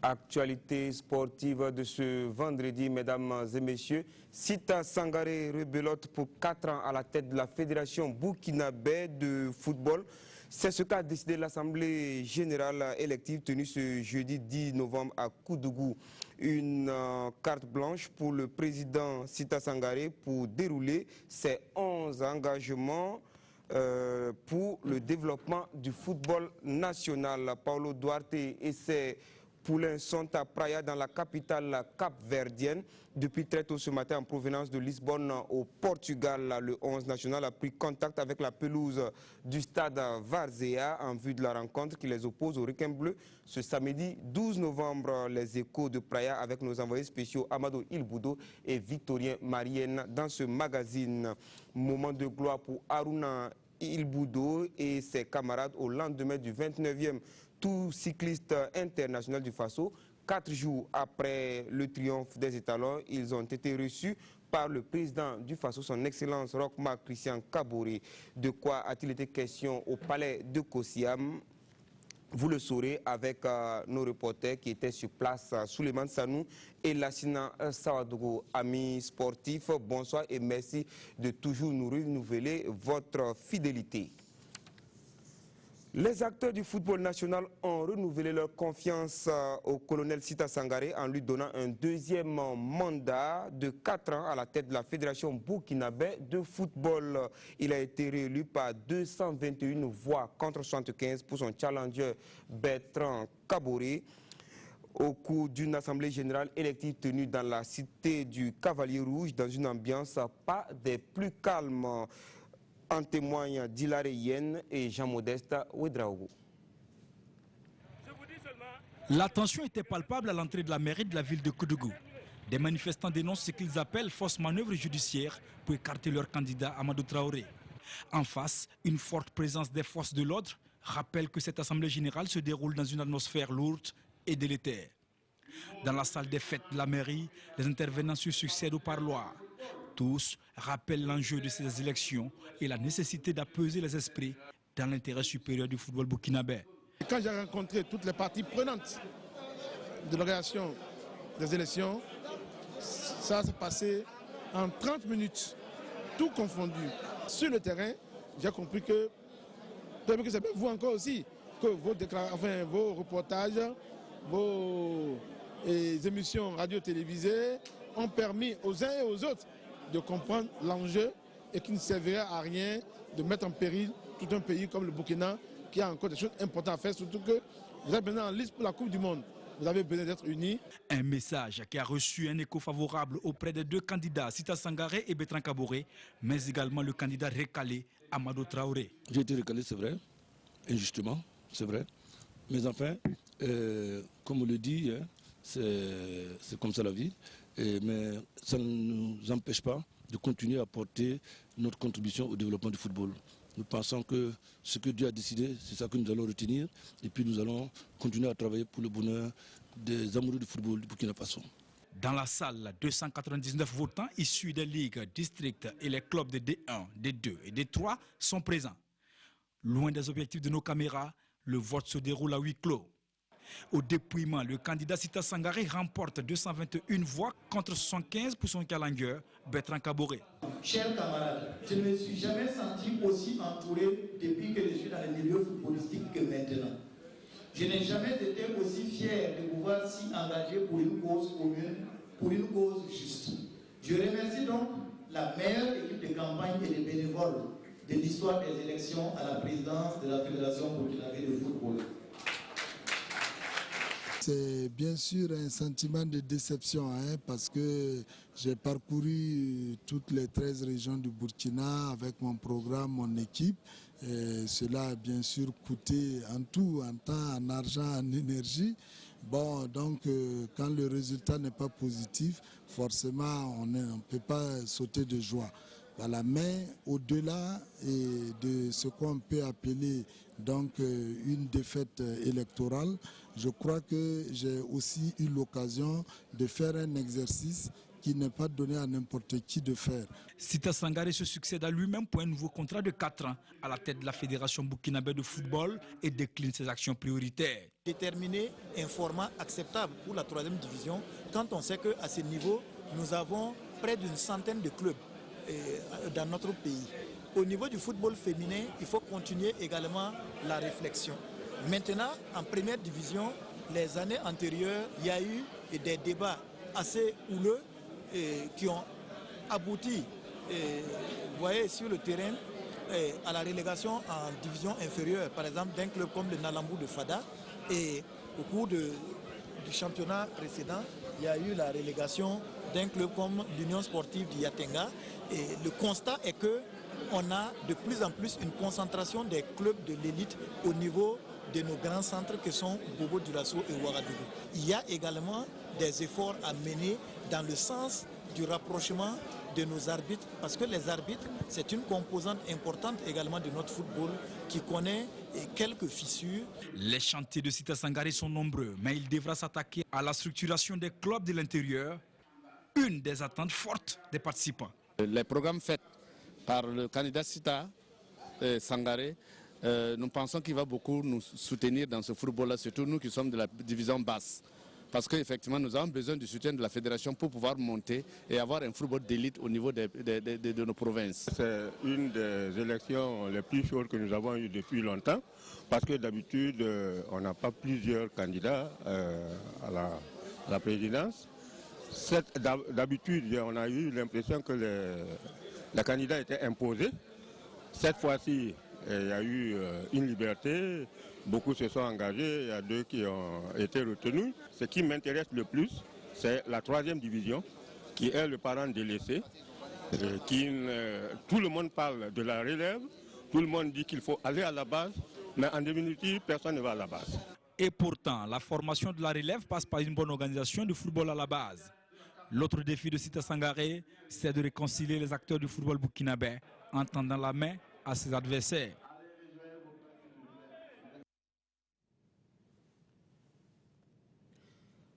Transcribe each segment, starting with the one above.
Actualité sportive de ce vendredi, mesdames et messieurs. Sita Sangaré rebelote pour 4 ans à la tête de la Fédération burkinabé de football. C'est ce qu'a décidé l'Assemblée générale élective tenue ce jeudi 10 novembre à Koudougou. Une carte blanche pour le président Sita Sangaré pour dérouler ses 11 engagements pour le développement du football national. Paulo Duarte et ses poulains sont à Praia, dans la capitale capverdienne. Depuis très tôt ce matin, en provenance de Lisbonne au Portugal, le 11 national a pris contact avec la pelouse du stade Várzea en vue de la rencontre qui les oppose aux Requins Bleus ce samedi 12 novembre. Les échos de Praia avec nos envoyés spéciaux Amado Ilboudo et Victorien Marienne dans ce magazine. Moment de gloire pour Aruna Ilboudo et ses camarades au lendemain du 29e Tour cycliste international du Faso. 4 jours après le triomphe des étalons, ils ont été reçus par le président du Faso, son Excellence Roch-Marc Christian Kaboré. De quoi a-t-il été question au palais de Kosiam? Vous le saurez avec nos reporters qui étaient sur place, Souleymane Sanou et Lassina Sawadogo. Amis sportifs, bonsoir et merci de toujours nous renouveler votre fidélité. Les acteurs du football national ont renouvelé leur confiance au colonel Sita Sangaré en lui donnant un deuxième mandat de 4 ans à la tête de la Fédération burkinabé de football. Il a été réélu par 221 voix contre 75 pour son challenger Bertrand Kaboré au cours d'une assemblée générale élective tenue dans la cité du Cavalier Rouge dans une ambiance pas des plus calmes. En témoignent Dilare Yen et Jean-Modeste Ouedraogo. La tension était palpable à l'entrée de la mairie de la ville de Koudougou. Des manifestants dénoncent ce qu'ils appellent fausse manœuvre judiciaire pour écarter leur candidat Amadou Traoré. En face, une forte présence des forces de l'ordre rappelle que cette assemblée générale se déroule dans une atmosphère lourde et délétère. Dans la salle des fêtes de la mairie, les intervenants se succèdent au parloir. Tous rappellent l'enjeu de ces élections et la nécessité d'apaiser les esprits dans l'intérêt supérieur du football burkinabé. Quand j'ai rencontré toutes les parties prenantes de l'organisation des élections, ça s'est passé en 30 minutes, tout confondu. Sur le terrain, j'ai compris que c'est bien vous encore aussi, que vos reportages, vos émissions radio-télévisées ont permis aux uns et aux autres de comprendre l'enjeu et qu'il ne servirait à rien de mettre en péril tout un pays comme le Burkina qui a encore des choses importantes à faire, surtout que vous êtes maintenant en liste pour la Coupe du Monde. Vous avez besoin d'être unis. Un message qui a reçu un écho favorable auprès des deux candidats, Sita Sangaré et Bertrand Kaboré, mais également le candidat recalé, Amadou Traoré. J'ai été recalé, c'est vrai, injustement, c'est vrai. Mais enfin, comme on le dit, hein, c'est comme ça la vie. Mais ça ne nous empêche pas de continuer à apporter notre contribution au développement du football. Nous pensons que ce que Dieu a décidé, c'est ça que nous allons retenir. Et puis nous allons continuer à travailler pour le bonheur des amoureux du football du Burkina Faso. Dans la salle, 299 votants issus des ligues, districts et les clubs de D1, D2 et D3 sont présents. Loin des objectifs de nos caméras, le vote se déroule à huis clos. Au dépouillement, le candidat Sita Sangaré remporte 221 voix contre 75 pour son challenger Bertrand Kaboré. Chers camarades, je ne me suis jamais senti aussi entouré depuis que je suis dans le milieu footballistique que maintenant. Je n'ai jamais été aussi fier de pouvoir s'y engager pour une cause commune, pour une cause juste. Je remercie donc la meilleure équipe de campagne et les bénévoles de l'histoire des élections à la présidence de la Fédération burkinabé de football. C'est bien sûr un sentiment de déception parce que j'ai parcouru toutes les 13 régions du Burkina avec mon programme, mon équipe. Et cela a bien sûr coûté en tout, en temps, en argent, en énergie. Bon, donc quand le résultat n'est pas positif, forcément on ne peut pas sauter de joie. Voilà, mais au-delà de ce qu'on peut appeler donc une défaite électorale, je crois que j'ai aussi eu l'occasion de faire un exercice qui n'est pas donné à n'importe qui de faire. Sita Sangaré se succède à lui-même pour un nouveau contrat de 4 ans à la tête de la Fédération burkinabé de football et décline ses actions prioritaires. Déterminer un format acceptable pour la 3e division quand on sait qu'à ce niveau, nous avons près d'une centaine de clubs dans notre pays. Au niveau du football féminin, il faut continuer également la réflexion. Maintenant, en 1re division, les années antérieures, il y a eu des débats assez houleux qui ont abouti, vous voyez, sur le terrain, à la relégation en division inférieure, par exemple d'un club comme le Nalambou de Fada. Et au cours du championnat précédent, il y a eu la relégation d'un club comme l'Union sportive du Yatenga. Et le constat est qu'on a de plus en plus une concentration des clubs de l'élite au niveau de nos grands centres que sont Bobo Dioulasso et Ouagadougou. Il y a également des efforts à mener dans le sens du rapprochement de nos arbitres, parce que les arbitres, c'est une composante importante également de notre football qui connaît quelques fissures. Les chantiers de Sita Sangaré sont nombreux, mais il devra s'attaquer à la structuration des clubs de l'intérieur, une des attentes fortes des participants. Les programmes faits par le candidat Sita Sangaré, nous pensons qu'il va beaucoup nous soutenir dans ce football-là, surtout nous qui sommes de la division basse. Parce qu'effectivement, nous avons besoin du soutien de la fédération pour pouvoir monter et avoir un football d'élite au niveau de nos provinces. C'est une des élections les plus chaudes que nous avons eues depuis longtemps, parce que d'habitude, on n'a pas plusieurs candidats à la présidence. D'habitude, on a eu l'impression que les candidats étaient imposés. Cette fois-ci, il y a eu une liberté, beaucoup se sont engagés, il y a 2 qui ont été retenus. Ce qui m'intéresse le plus, c'est la 3e division, qui est le parent délaissé. Tout le monde parle de la relève, tout le monde dit qu'il faut aller à la base, mais en définitive, personne ne va à la base. Et pourtant, la formation de la relève passe par une bonne organisation du football à la base. L'autre défi de Sita Sangaré, c'est de réconcilier les acteurs du football burkinabé en tendant la main à ses adversaires.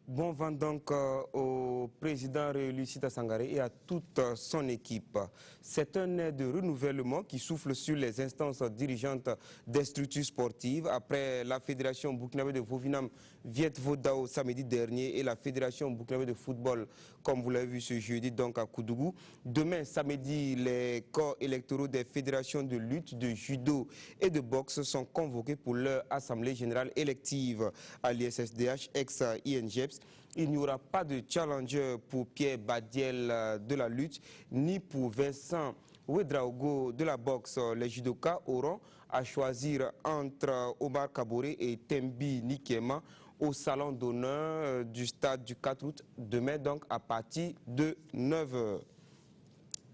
Bon vent donc au président réélu Sita Sangaré et à toute son équipe. C'est un air de renouvellement qui souffle sur les instances dirigeantes des structures sportives après la Fédération burkinabé de Vovinam Viet Vodao samedi dernier et la Fédération burkinabé de football, comme vous l'avez vu ce jeudi, donc à Koudougou. Demain, samedi, les corps électoraux des fédérations de lutte, de judo et de boxe sont convoqués pour leur assemblée générale élective à l'ISSDH ex-INGEPS. Il n'y aura pas de challenger pour Pierre Badiel de la lutte, ni pour Vincent Ouedraogo de la boxe. Les judokas auront à choisir entre Omar Kaboré et Tembi Nikema au salon d'honneur du stade du 4 août, demain donc à partir de 9h.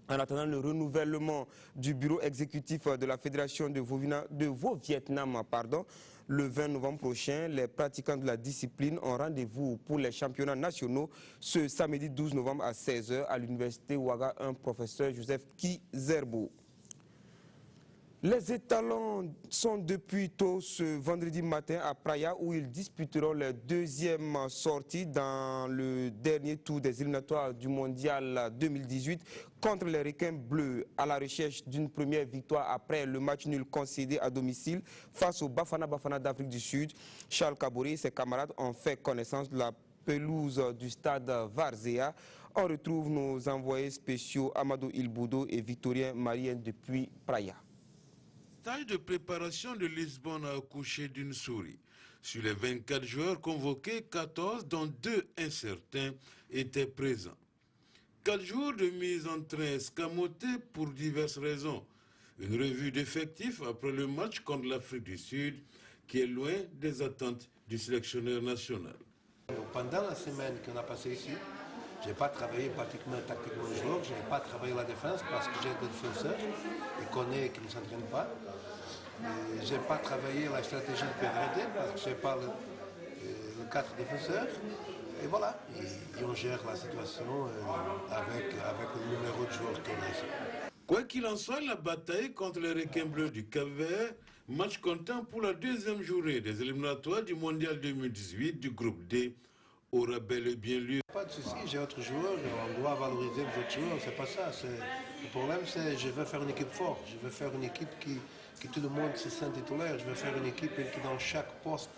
En attendant le renouvellement du bureau exécutif de la Fédération de Vo-Vietnam, le 20 novembre prochain, les pratiquants de la discipline ont rendez-vous pour les championnats nationaux ce samedi 12 novembre à 16h à l'université Ouaga 1, professeur Joseph Kizerbo. Les étalons sont depuis tôt ce vendredi matin à Praia où ils disputeront leur 2e sortie dans le dernier tour des éliminatoires du mondial 2018 contre les requins bleus à la recherche d'une première victoire après le match nul concédé à domicile face au Bafana Bafana d'Afrique du Sud. Charles Kaboré et ses camarades ont fait connaissance de la pelouse du stade Varzea. On retrouve nos envoyés spéciaux Amadou Ilboudo et Victorien Marien depuis Praia. Stage de préparation de Lisbonne a accouché d'une souris. Sur les 24 joueurs convoqués, 14, dont 2 incertains, étaient présents. 4 jours de mise en train escamotés pour diverses raisons. Une revue d'effectifs après le match contre l'Afrique du Sud, qui est loin des attentes du sélectionneur national. Pendant la semaine qu'on a passée ici, je n'ai pas travaillé particulièrement tactiquement les joueurs, je n'ai pas travaillé la défense parce que j'ai des défenseurs, ils connaissent qu'ils ne s'entraînent pas. Je n'ai pas travaillé la stratégie de PRD parce que je parle de 4 défenseurs. Et voilà, et on gère la situation avec le numéro de joueurs qu'on a ici. Quoi qu'il en soit, la bataille contre les requins bleus du Cap-Vert, match comptant pour la 2e journée des éliminatoires du Mondial 2018 du groupe D, aura bel et bien lieu. Pas de souci, j'ai d'autres joueurs, on doit valoriser les autres joueurs, c'est pas ça. Le problème, c'est je veux faire une équipe forte, je veux faire une équipe qui tout le monde se sent titulaire, je veux faire une équipe qui dans chaque poste,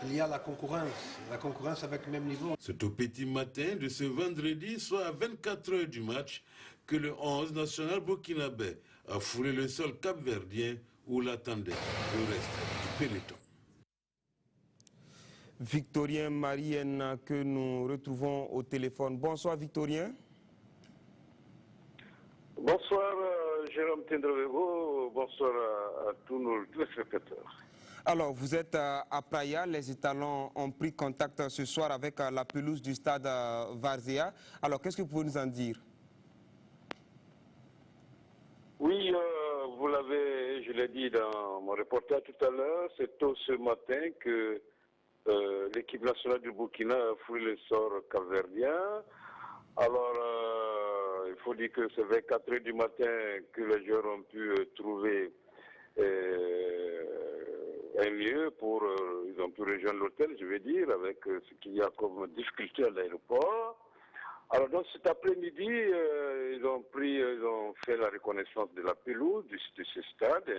il y a la concurrence avec le même niveau. C'est au petit matin de ce vendredi, soit à 24 heures du match, que le 11 national burkinabé a foulé le sol capverdien où l'attendait le reste du peloton. Victorien Marienne que nous retrouvons au téléphone. Bonsoir Victorien. Bonsoir Jérôme Tendrevego, bonsoir à tous nos téléspectateurs. Alors vous êtes à Praia, les étalons ont pris contact ce soir avec la pelouse du stade Várzea. Alors qu'est-ce que vous pouvez nous en dire? Oui, vous l'avez, je l'ai dit dans mon reportage tout à l'heure, c'est tôt ce matin que l'équipe nationale du Burkina a foulé le sort capverdien. Alors, il faut dire que c'est vers 4 heures du matin que les joueurs ont pu trouver un lieu pour... ils ont pu rejoindre l'hôtel, je vais dire, avec ce qu'il y a comme difficulté à l'aéroport. Alors, donc, cet après-midi, ils ont fait la reconnaissance de la pelouse de ce stade,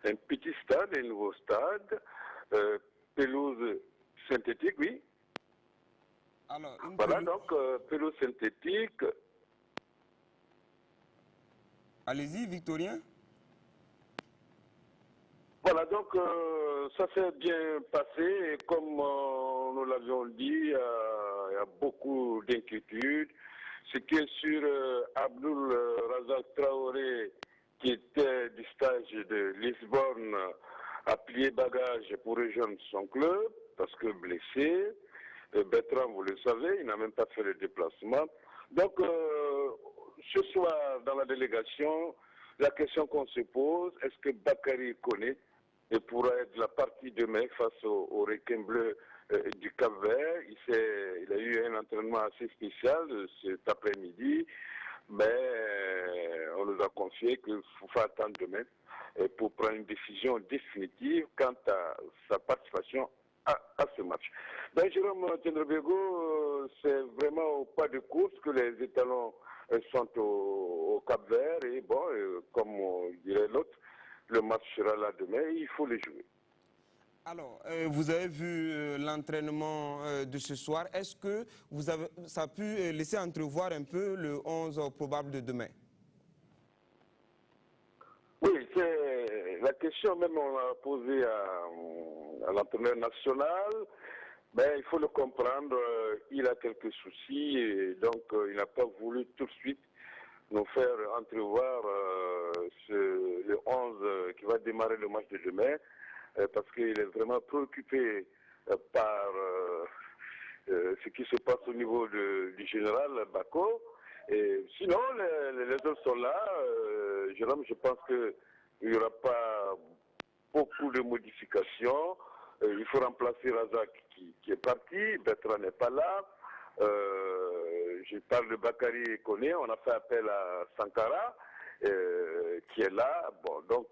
un petit stade, un nouveau stade, pelouse synthétique, oui. Alors, voilà, donc, pelouse synthétique. Allez-y, Victorien. Voilà, donc, ça s'est bien passé. Et comme nous l'avions dit, il y a beaucoup d'inquiétudes. Ce qui est sur Abdoul Razak Traoré, qui était du stage de Lisbonne, a plié bagage pour rejoindre son club, parce que blessé. Bertrand, vous le savez, il n'a même pas fait le déplacement. Donc, ce soir, dans la délégation, la question qu'on se pose, est-ce que Bakary Koné pourra être la partie demain face au requin bleu du Cap-Vert? Il a eu un entraînement assez spécial cet après-midi, mais on nous a confié qu'il faut attendre demain pour prendre une décision définitive quant à sa participation à ce match. Ben, Jérôme Tendrevego, c'est vraiment au pas de course que les étalons sont au Cap-Vert et bon, comme dirait l'autre, le match sera là demain, il faut le jouer. Alors, vous avez vu l'entraînement de ce soir. Est-ce que ça a pu laisser entrevoir un peu le 11 probable de demain? Oui, c'est la question même on l'a posée à l'entraîneur national. Mais il faut le comprendre, il a quelques soucis et donc il n'a pas voulu tout de suite nous faire entrevoir le 11 qui va démarrer le match de demain parce qu'il est vraiment préoccupé par ce qui se passe au niveau du général Bako. Et sinon, les autres sont là. Jérôme, je pense qu'il n'y aura pas beaucoup de modifications. Il faut remplacer Razak qui est parti. Bertrand n'est pas là. Je parle de Bakary Koné. On a fait appel à Sankara qui est là. Bon, donc,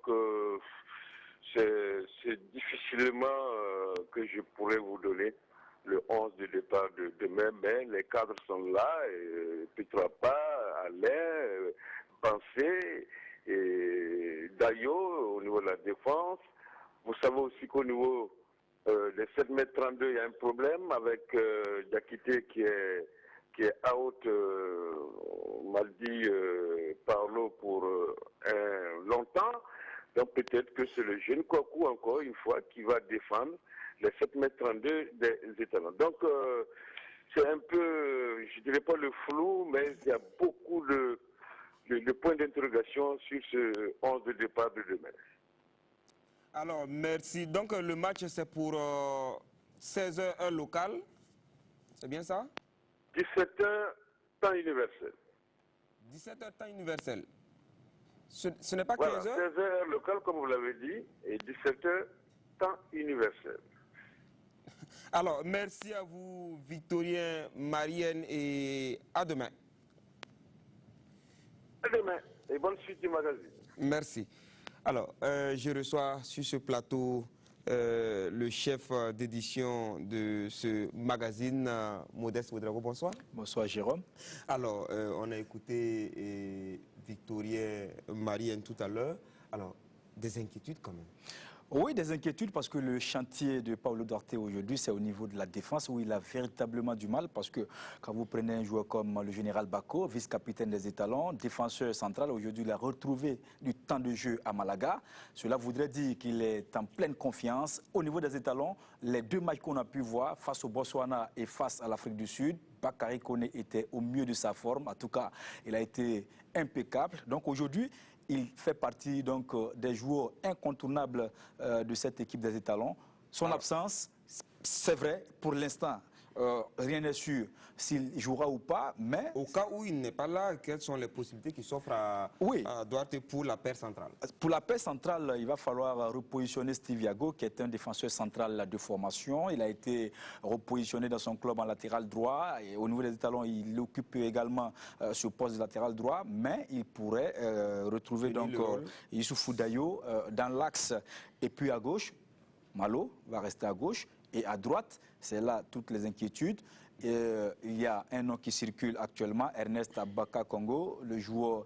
c'est difficilement que je pourrais vous donner le 11 de départ de demain, mais les cadres sont là, Petrapa, Alain, Bansé et Dayo au niveau de la défense. Vous savez aussi qu'au niveau des 7,32 m, il y a un problème avec Diakité qui est out, mal dit par l'eau pour longtemps. Donc peut-être que c'est le jeune Kouakou encore une fois qui va défendre les 7,32 m des étalons. Donc c'est un peu, je dirais pas le flou, mais il y a beaucoup de points d'interrogation sur ce 11 de départ de demain. Alors merci. Donc le match c'est pour 16h heure locale, c'est bien ça? 17h temps universel. 17h temps universel. Ce n'est pas 15h? Voilà, 16h heure locale comme vous l'avez dit et 17h temps universel. Alors, merci à vous, Victorien, Marienne, et à demain. À demain, et bonne suite du magazine. Merci. Alors, je reçois sur ce plateau le chef d'édition de ce magazine, Modeste Ouedraogo. Bonsoir. Bonsoir Jérôme. Alors, on a écouté Victorien Marienne tout à l'heure. Alors, des inquiétudes quand même. Oui, des inquiétudes parce que le chantier de Paulo Duarte aujourd'hui, c'est au niveau de la défense où il a véritablement du mal parce que quand vous prenez un joueur comme le général Bako, vice-capitaine des Étalons, défenseur central, aujourd'hui il a retrouvé du temps de jeu à Malaga. Cela voudrait dire qu'il est en pleine confiance. Au niveau des Étalons, les deux matchs qu'on a pu voir face au Botswana et face à l'Afrique du Sud, Bakary Koné était au mieux de sa forme. En tout cas, il a été impeccable. Donc aujourd'hui, il fait partie donc, des joueurs incontournables de cette équipe des Étalons. Son absence, c'est vrai, pour l'instant, rien n'est sûr s'il jouera ou pas, mais... Au cas où il n'est pas là, quelles sont les possibilités qui s'offrent à Duarte pour la paire centrale? Pour la paire centrale, il va falloir repositionner Steve Yago, qui est un défenseur central de formation. Il a été repositionné dans son club en latéral droit. Et au niveau des Étalons, il occupe également ce poste de latéral droit, mais il pourrait retrouver donc Youssoufou Dayo dans l'axe et puis à gauche. Malo va rester à gauche. Et à droite, c'est là toutes les inquiétudes. Il y a un nom qui circule actuellement, Ernest Abaka Congo, le joueur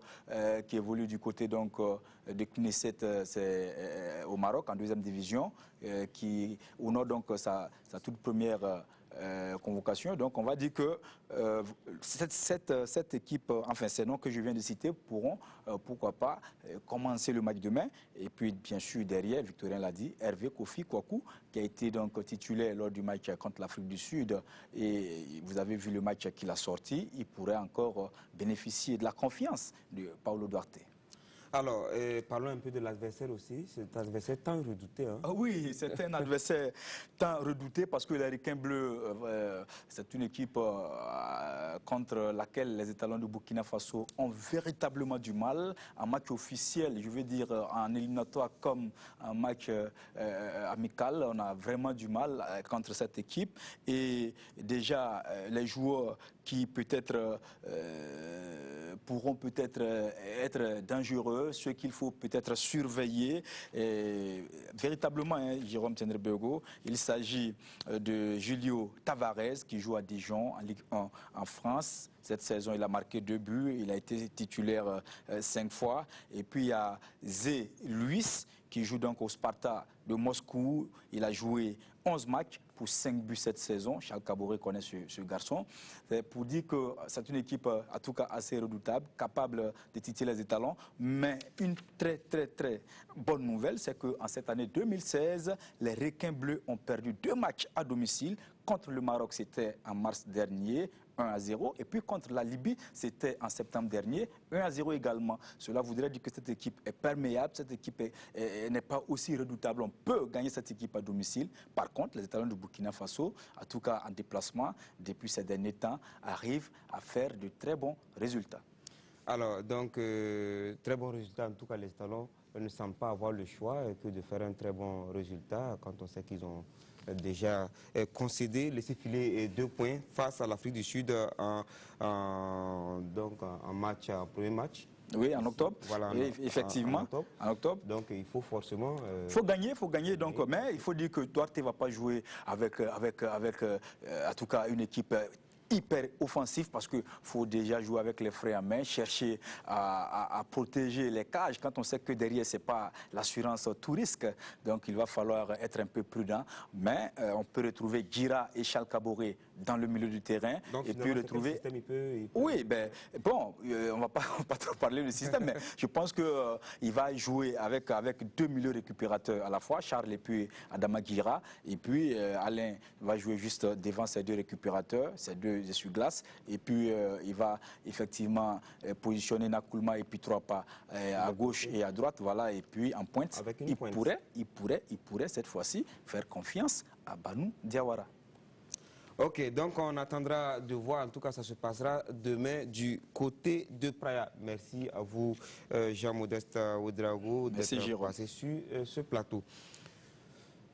qui évolue du côté donc, de Knesset au Maroc, en deuxième division, qui honore donc sa toute première convocation. Donc on va dire que cette équipe, enfin ces noms que je viens de citer, pourront, pourquoi pas, commencer le match demain. Et puis bien sûr derrière, Victorien l'a dit, Hervé Kofi Kouakou, qui a été donc titulaire lors du match contre l'Afrique du Sud. Et vous avez vu le match qu'il a sorti, il pourrait encore bénéficier de la confiance de Paulo Duarte. Alors, parlons un peu de l'adversaire aussi. C'est un adversaire tant redouté. Hein. Ah oui, c'est un adversaire tant redouté parce que les Ricains Bleus, c'est une équipe contre laquelle les Étalons de Burkina Faso ont véritablement du mal. En match officiel, je veux dire en éliminatoire comme en match amical, on a vraiment du mal contre cette équipe. Et déjà, les joueurs qui peut-être pourront peut-être être dangereux, ceux qu'il faut peut-être surveiller. Et véritablement, hein, Jérôme Tendrebego, il s'agit de Julio Tavares qui joue à Dijon en Ligue 1 en France. Cette saison, il a marqué 2 buts, il a été titulaire 5 fois. Et puis il y a Zé Luis qui joue donc au Sparta de Moscou. Il a joué 11 matchs pour 5 buts cette saison. Charles Caboret connaît ce garçon. C'est pour dire que c'est une équipe, en tout cas, assez redoutable, capable de titiller les Étalons. Mais une très bonne nouvelle, c'est qu'en cette année 2016, les Requins Bleus ont perdu 2 matchs à domicile. Contre le Maroc, c'était en mars dernier, 1-0. Et puis contre la Libye, c'était en septembre dernier, 1-0 également. Cela voudrait dire que cette équipe est perméable, cette équipe n'est pas aussi redoutable. On peut gagner cette équipe à domicile. Par contre, les Étalons de Burkina Faso, en tout cas en déplacement, depuis ces derniers temps, arrivent à faire de très bons résultats. Alors, donc, très bons résultats. En tout cas, les Étalons ne semblent pas avoir le choix que de faire un très bon résultat quand on sait qu'ils ont déjà concédé, laissé filer 2 points face à l'Afrique du Sud en premier match. Oui, en octobre. Voilà, effectivement, en octobre. Donc il faut forcément... Il faut gagner. Donc, mais il faut dire que Duarte ne va pas jouer avec en tout cas, une équipe hyper offensif parce qu'il faut déjà jouer avec les freins à main, chercher à protéger les cages quand on sait que derrière ce n'est pas l'assurance tout risque. Donc il va falloir être un peu prudent. Mais on peut retrouver Gira et Charles Caboret dans le milieu du terrain. Donc, et puis retrouver... Système, il peut... Oui, ben, bon, on ne va pas trop parler du système, mais je pense qu'il va jouer avec 2 milieux récupérateurs à la fois, Charles et puis Adama Gira. Et puis Alain va jouer juste devant ces 2 récupérateurs, ces 2 essuie-glaces. Et puis il va effectivement positionner Nakoulma et puis 3 pas à gauche et à droite. Voilà. Et puis en pointe, il pourrait cette fois-ci faire confiance à Banou Diawara. Ok, donc on attendra de voir, en tout cas ça se passera demain du côté de Praia. Merci à vous Jean-Modeste Ouedraogo d'être passé sur ce plateau.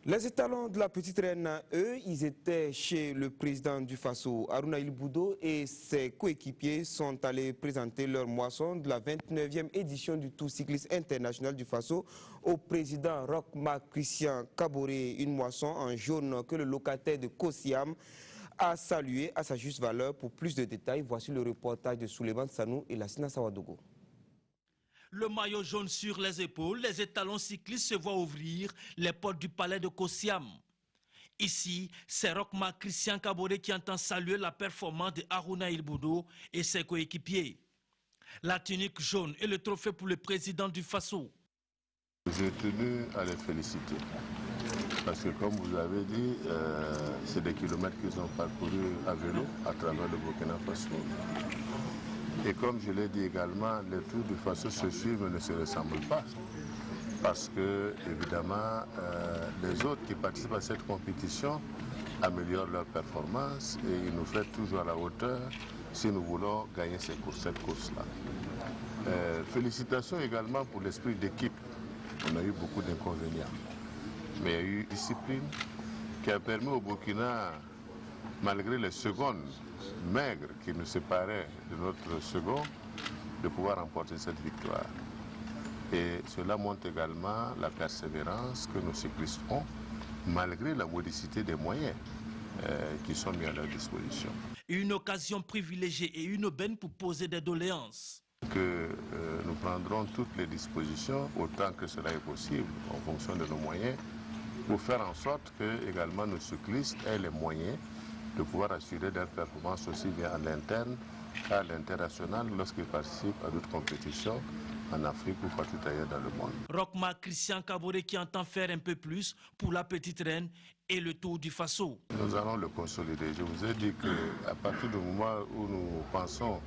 Les étalons de la petite reine, eux, ils étaient chez le président du Faso, Harouna Il-Boudo, et ses coéquipiers sont allés présenter leur moisson de la 29e édition du Tour cycliste international du Faso au président Roch-Marc Christian Kaboré, une moisson en jaune que le locataire de Kosiam a salué à sa juste valeur. Pour plus de détails, voici le reportage de Souleymane Sanou et Lassina Sawadogo. Le maillot jaune sur les épaules, les étalons cyclistes se voient ouvrir les portes du palais de Kosiam. Ici, c'est Roch-Marc Christian Kaboré qui entend saluer la performance de Harouna Il-Boudo et ses coéquipiers. La tunique jaune est le trophée pour le président du Faso. J'ai tenu à les féliciter. Parce que comme vous avez dit, c'est des kilomètres qu'ils ont parcourus à vélo à travers le Burkina Faso. Et comme je l'ai dit également, les tours du Faso se suivent et ne se ressemblent pas. Parce que, évidemment, les autres qui participent à cette compétition améliorent leur performance et ils nous font toujours à la hauteur si nous voulons gagner cette course-là. Félicitations également pour l'esprit d'équipe. On a eu beaucoup d'inconvénients. Mais il y a eu discipline qui a permis au Burkina, malgré les secondes maigres qui nous séparaient de notre second, de pouvoir remporter cette victoire. Et cela montre également la persévérance que nos cyclistes ont, malgré la modicité des moyens qui sont mis à leur disposition. Une occasion privilégiée et une aubaine pour poser des doléances. Que nous prendrons toutes les dispositions, autant que cela est possible, en fonction de nos moyens, pour faire en sorte que également nos cyclistes aient les moyens de pouvoir assurer leur performance aussi bien à l'interne qu'à l'international lorsqu'ils participent à d'autres compétitions en Afrique ou partout ailleurs dans le monde. Roch-Marc Christian Kaboré qui entend faire un peu plus pour la petite reine et le Tour du Faso. Nous allons le consolider. Je vous ai dit qu'à partir du moment où nous pensons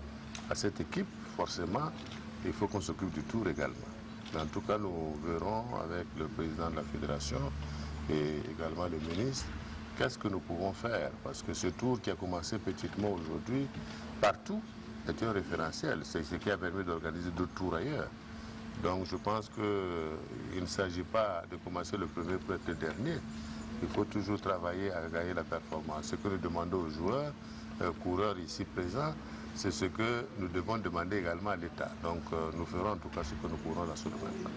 à cette équipe, forcément, il faut qu'on s'occupe du Tour également. En tout cas, nous verrons avec le président de la fédération et également le ministre, qu'est-ce que nous pouvons faire? Parce que ce tour qui a commencé petitement aujourd'hui, partout, est un référentiel. C'est ce qui a permis d'organiser d'autres tours ailleurs. Donc je pense qu'il ne s'agit pas de commencer le premier pour être le dernier. Il faut toujours travailler à gagner la performance. Ce que nous demandons aux joueurs, coureurs ici présents, c'est ce que nous devons demander également à l'État. Donc nous ferons en tout cas ce que nous pourrons dans ce domaine-là.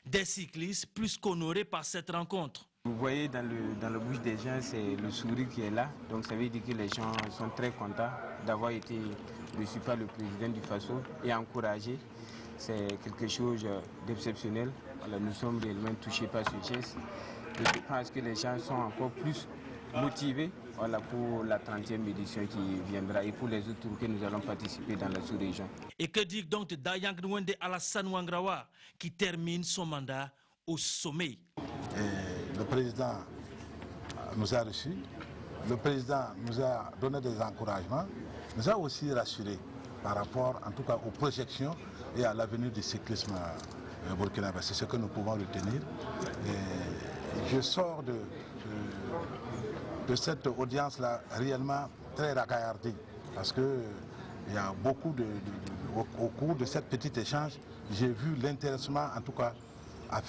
Des cyclistes plus qu'honorés par cette rencontre. Vous voyez dans la bouche des gens, c'est le sourire qui est là. Donc ça veut dire que les gens sont très contents d'avoir été reçus par le président du Faso et encouragés. C'est quelque chose d'exceptionnel. Nous sommes réellement touchés par ce geste. Et je pense que les gens sont encore plus motivés pour la 30e édition qui viendra et pour les autres tours que nous allons participer dans la sous-région. Et que dire donc de Dayang Nwende Alassane Ouangrawa qui termine son mandat au sommet? Le président nous a reçus, le président nous a donné des encouragements, nous a aussi rassurés par rapport en tout cas aux projections et à l'avenir du cyclisme burkinabé. C'est ce que nous pouvons retenir. Et je sors de cette audience-là réellement très ragaillardie parce qu'il y a beaucoup au cours de cette petite échange, j'ai vu l'intéressement en tout cas à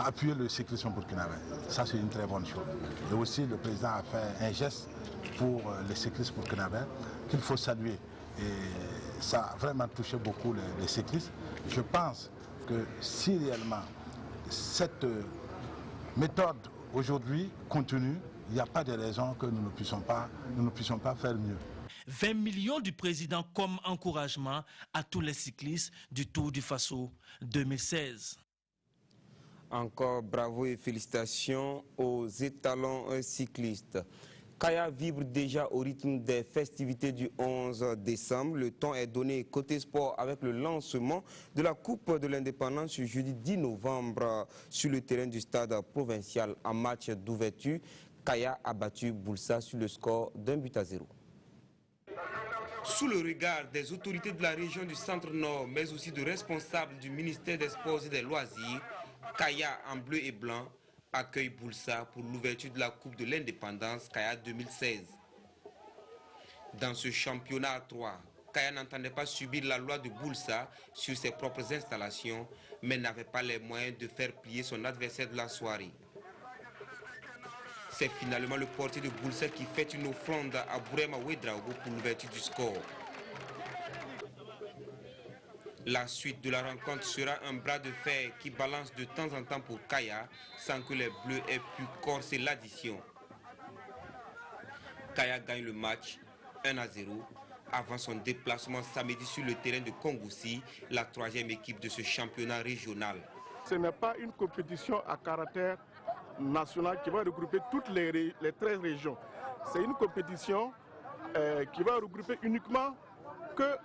appuyer le cyclisme burkinabé. Ça, c'est une très bonne chose. Et aussi, le président a fait un geste pour les cyclistes burkinabés qu'il faut saluer. Et ça a vraiment touché beaucoup les cyclistes. Je pense que si réellement cette méthode aujourd'hui continue, il n'y a pas de raison que nous ne puissions pas faire mieux. 20 millions du président comme encouragement à tous les cyclistes du Tour du Faso 2016. Encore bravo et félicitations aux étalons cyclistes. Kaya vibre déjà au rythme des festivités du 11 décembre. Le temps est donné côté sport avec le lancement de la Coupe de l'Indépendance ce jeudi 10 novembre sur le terrain du stade provincial. En match d'ouverture, Kaya a battu Boulsa sur le score d'1-0. Sous le regard des autorités de la région du Centre-Nord, mais aussi de responsables du ministère des Sports et des Loisirs, Kaya en bleu et blanc accueille Boulsa pour l'ouverture de la Coupe de l'Indépendance Kaya 2016. Dans ce championnat à 3, Kaya n'entendait pas subir la loi de Boulsa sur ses propres installations, mais n'avait pas les moyens de faire plier son adversaire de la soirée. C'est finalement le portier de Boulsel qui fait une offrande à Bourema Ouedraogo pour l'ouverture du score. La suite de la rencontre sera un bras de fer qui balance de temps en temps pour Kaya sans que les Bleus aient pu corser l'addition. Kaya gagne le match 1-0 avant son déplacement samedi sur le terrain de Kongoussi, la 3e équipe de ce championnat régional. Ce n'est pas une compétition à caractère national qui va regrouper toutes les 13 régions. C'est une compétition qui va regrouper uniquement que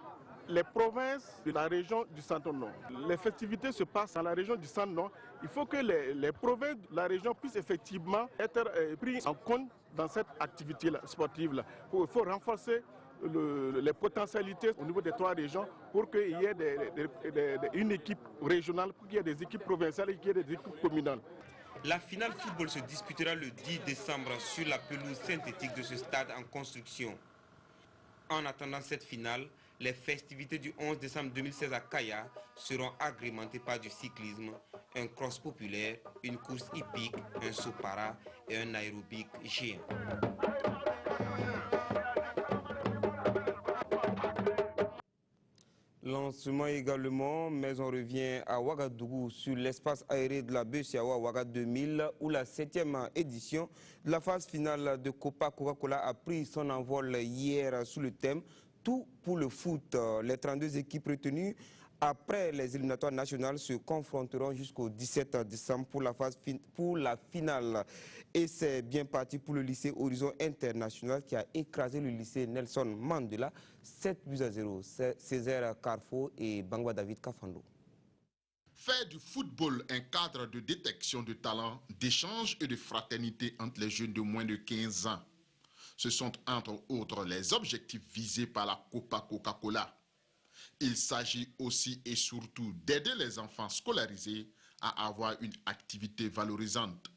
les provinces de la région du Centre-Nord. Les festivités se passent dans la région du Centre-Nord. Il faut que les provinces de la région puissent effectivement être prises en compte dans cette activité sportive-là. Il faut renforcer les potentialités au niveau des 3 régions pour qu'il y ait une équipe régionale, pour qu'il y ait des équipes provinciales et qu'il y ait des équipes communales. La finale football se disputera le 10 décembre sur la pelouse synthétique de ce stade en construction. En attendant cette finale, les festivités du 11 décembre 2016 à Kaya seront agrémentées par du cyclisme, un cross populaire, une course hippique, un saut para et un aérobic géant. Lancement également, mais on revient à Ouagadougou sur l'espace aéré de la BCAO Ouaga 2000 où la 7e édition de la phase finale de Copa Coca-Cola a pris son envol hier sous le thème Tout pour le foot. Les 32 équipes retenues après les éliminatoires nationales se confronteront jusqu'au 17 décembre pour la finale. Et c'est bien parti pour le lycée Horizon International qui a écrasé le lycée Nelson Mandela 7-0. Césaire Carrefour et Bangwa David Kafando. Faire du football un cadre de détection de talent, d'échange et de fraternité entre les jeunes de moins de 15 ans. Ce sont entre autres les objectifs visés par la Copa Coca-Cola. Il s'agit aussi et surtout d'aider les enfants scolarisés à avoir une activité valorisante.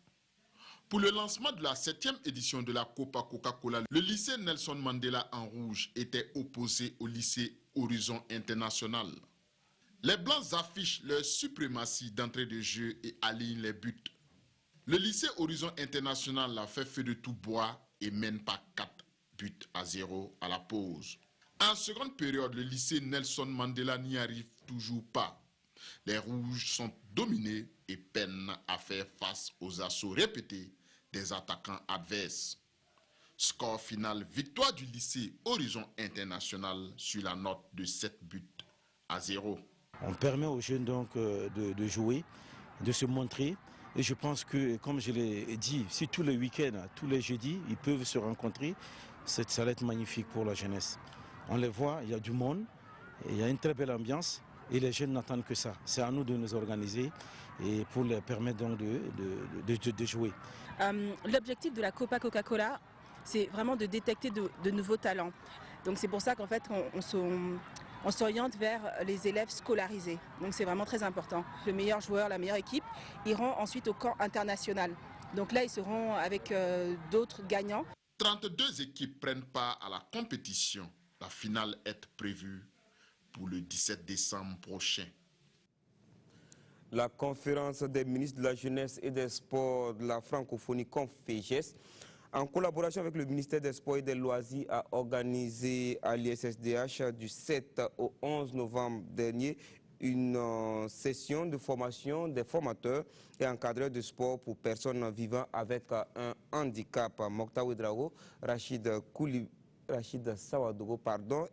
Pour le lancement de la 7e édition de la Copa Coca-Cola, le lycée Nelson Mandela en rouge était opposé au lycée Horizon International. Les Blancs affichent leur suprématie d'entrée de jeu et alignent les buts. Le lycée Horizon International a fait feu de tout bois et mène par 4-0 à la pause. En seconde période, le lycée Nelson Mandela n'y arrive toujours pas. Les Rouges sont dominés et peinent à faire face aux assauts répétés des attaquants adverses. Score final, victoire du lycée Horizon International sur la note de 7-0. On permet aux jeunes donc de jouer, de se montrer. Et je pense que, comme je l'ai dit, si tous les week-ends, tous les jeudis, ils peuvent se rencontrer, ça va être magnifique pour la jeunesse. On les voit, il y a du monde, il y a une très belle ambiance et les jeunes n'attendent que ça. C'est à nous de nous organiser et pour leur permettre donc de jouer. L'objectif de la Copa Coca-Cola, c'est vraiment de détecter de nouveaux talents. Donc c'est pour ça qu'en fait on s'oriente vers les élèves scolarisés. Donc c'est vraiment très important. Le meilleur joueur, la meilleure équipe iront ensuite au camp international. Donc là ils seront avec d'autres gagnants. 32 équipes prennent part à la compétition. La finale est prévue pour le 17 décembre prochain. La conférence des ministres de la Jeunesse et des Sports de la francophonie Conféges, en collaboration avec le ministère des Sports et des Loisirs, a organisé à l'ISSDH du 7 au 11 novembre dernier une session de formation des formateurs et encadreurs de sport pour personnes vivant avec un handicap. Mokta Ouedraogo, Rachid Sawadogo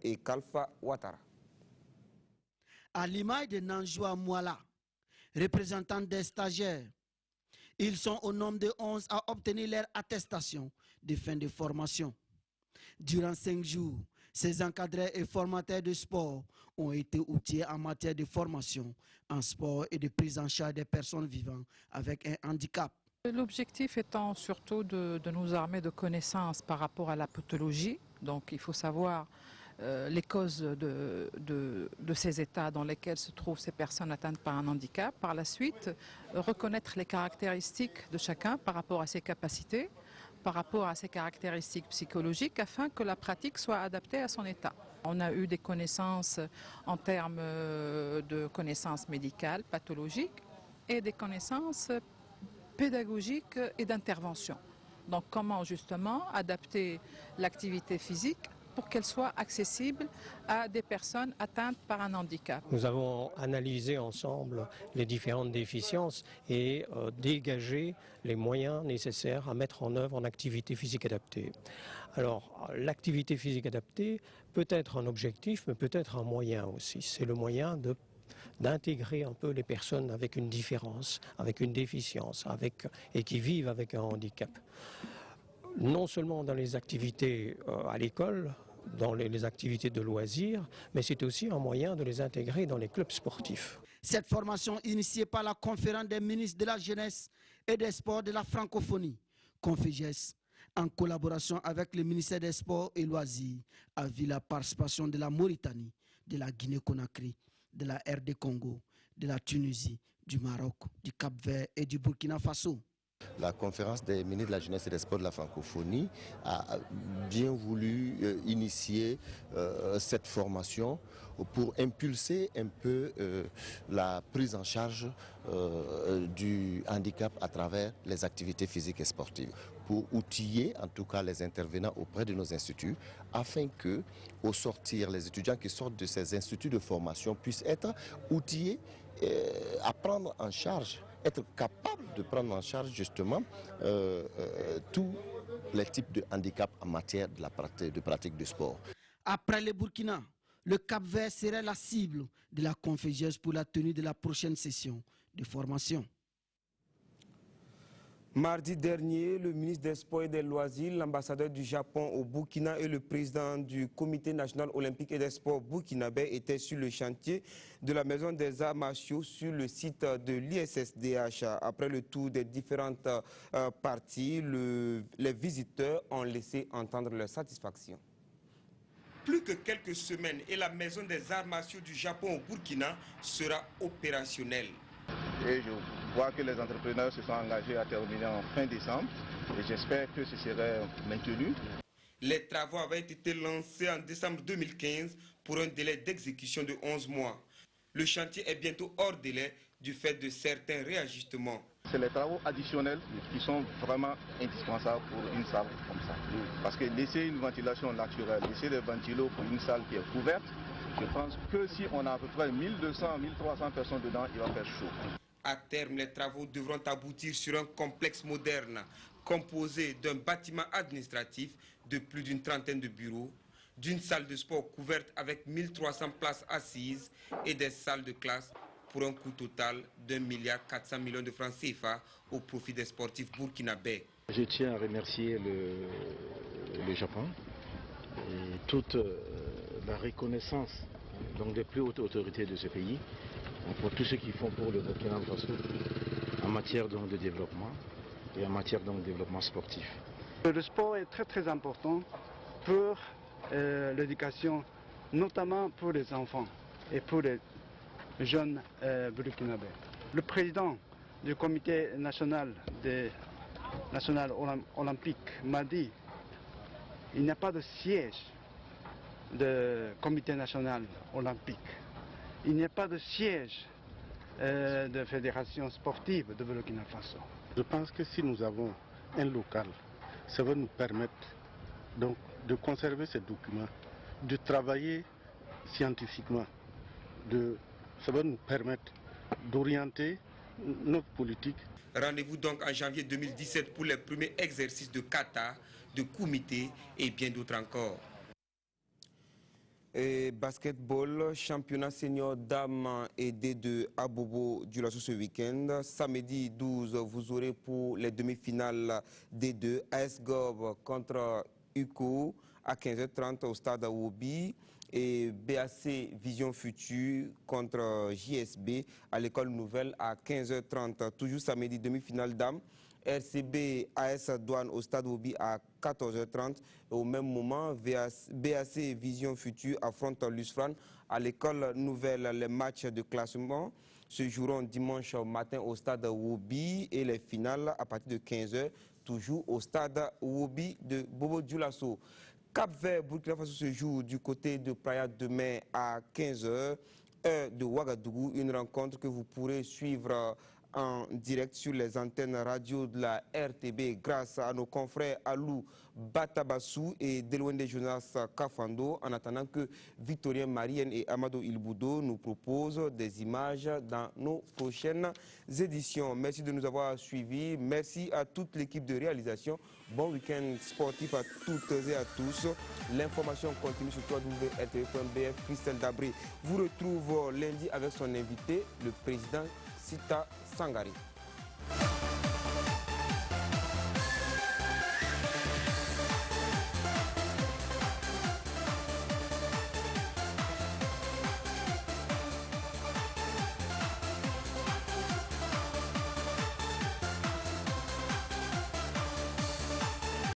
et Kalfa Ouattara. À l'image de Nanjoua Mouala, représentant des stagiaires, ils sont au nombre de 11 à obtenir leur attestation de fin de formation. Durant 5 jours, ces encadreurs et formateurs de sport ont été outillés en matière de formation en sport et de prise en charge des personnes vivant avec un handicap. L'objectif étant surtout de nous armer de connaissances par rapport à la pathologie. Donc il faut savoir les causes de ces états dans lesquels se trouvent ces personnes atteintes par un handicap. Par la suite, reconnaître les caractéristiques de chacun par rapport à ses capacités, par rapport à ses caractéristiques psychologiques, afin que la pratique soit adaptée à son état. On a eu des connaissances en termes de connaissances médicales, pathologiques, et des connaissances pédagogiques et d'intervention. Donc comment justement adapter l'activité physique pour qu'elle soit accessible à des personnes atteintes par un handicap. Nous avons analysé ensemble les différentes déficiences et dégagé les moyens nécessaires à mettre en œuvre en activité physique adaptée. Alors, l'activité physique adaptée peut être un objectif, mais peut être un moyen aussi. C'est le moyen d'intégrer un peu les personnes avec une différence, avec une déficience, et qui vivent avec un handicap. Non seulement dans les activités à l'école, dans les activités de loisirs, mais c'est aussi un moyen de les intégrer dans les clubs sportifs. Cette formation initiée par la conférence des ministres de la jeunesse et des sports de la francophonie, Conféges, en collaboration avec le ministère des Sports et Loisirs, a vu la participation de la Mauritanie, de la Guinée-Conakry, de la RD Congo, de la Tunisie, du Maroc, du Cap-Vert et du Burkina Faso. La conférence des ministres de la jeunesse et des sports de la francophonie a bien voulu initier cette formation pour impulser un peu la prise en charge du handicap à travers les activités physiques et sportives, pour outiller en tout cas les intervenants auprès de nos instituts, afin que, au sortir, les étudiants qui sortent de ces instituts de formation puissent être outillés à prendre en charge, être capables de prendre en charge justement tous les types de handicap en matière de pratique de sport. Après le Burkina, le Cap-Vert serait la cible de la Conféges pour la tenue de la prochaine session de formation. Mardi dernier, le ministre des Sports et des Loisirs, l'ambassadeur du Japon au Burkina et le président du Comité national olympique et des sports burkinabé étaient sur le chantier de la Maison des Arts martiaux sur le site de l'ISSDH. Après le tour des différentes parties, les visiteurs ont laissé entendre leur satisfaction. Plus que quelques semaines et la Maison des Arts martiaux du Japon au Burkina sera opérationnelle. Et je vois que les entrepreneurs se sont engagés à terminer en fin décembre et j'espère que ce serait maintenu. Les travaux avaient été lancés en décembre 2015 pour un délai d'exécution de 11 mois. Le chantier est bientôt hors délai du fait de certains réajustements. C'est les travaux additionnels qui sont vraiment indispensables pour une salle comme ça. Parce que laisser une ventilation naturelle, laisser des ventilos pour une salle qui est couverte, je pense que si on a à peu près 1200, 1300 personnes dedans, il va faire chaud. À terme, les travaux devront aboutir sur un complexe moderne composé d'un bâtiment administratif de plus d'une trentaine de bureaux, d'une salle de sport couverte avec 1300 places assises et des salles de classe pour un coût total d'1,4 milliard de francs CFA au profit des sportifs burkinabés. Je tiens à remercier le Japon et toute la reconnaissance donc des plus hautes autorités de ce pays pour tout ce qu'ils font pour le Burkina Faso en matière donc, de développement et en matière donc, de développement sportif. Le sport est très important pour l'éducation, notamment pour les enfants et pour les jeunes burkinabés. Le président du comité national olympique m'a dit qu'il n'y a pas de siège de comité national olympique. Il n'y a pas de siège de fédération sportive de Burkina Faso. Je pense que si nous avons un local, ça va nous permettre donc de conserver ces documents, de travailler scientifiquement, ça va nous permettre d'orienter notre politique. Rendez-vous donc en janvier 2017 pour les premiers exercices de kata, de kumité et bien d'autres encore. Et basketball, championnat senior dames et D2 à Bobo Dioulasso ce week-end. Samedi 12, vous aurez pour les demi-finales D2 AS Gob contre UCO à 15h30 au stade Awobi et BAC Vision Future contre JSB à l'école nouvelle à 15h30. Toujours samedi, demi-finale dames. RCB AS Douane au stade Obi à 14h30. Au même moment, BAC Vision Future affronte l'USFRAN à l'école nouvelle. Les matchs de classement se joueront dimanche matin au stade Obi et les finales à partir de 15h, toujours au stade Obi de Bobo Dioulasso. Cap-Vert, Burkina Faso se joue du côté de Praia demain à 15h, heure de Ouagadougou. Une rencontre que vous pourrez suivre en direct sur les antennes radio de la RTB grâce à nos confrères Alou Batabassou et Delouende Jonas Kafando, en attendant que Victorien Marienne et Amado Ilboudo nous proposent des images dans nos prochaines éditions. Merci de nous avoir suivis. Merci à toute l'équipe de réalisation. Bon week-end sportif à toutes et à tous. L'information continue sur www.rtv.bf. Christelle Dabré vous retrouve lundi avec son invité, le président Sita Sangaré.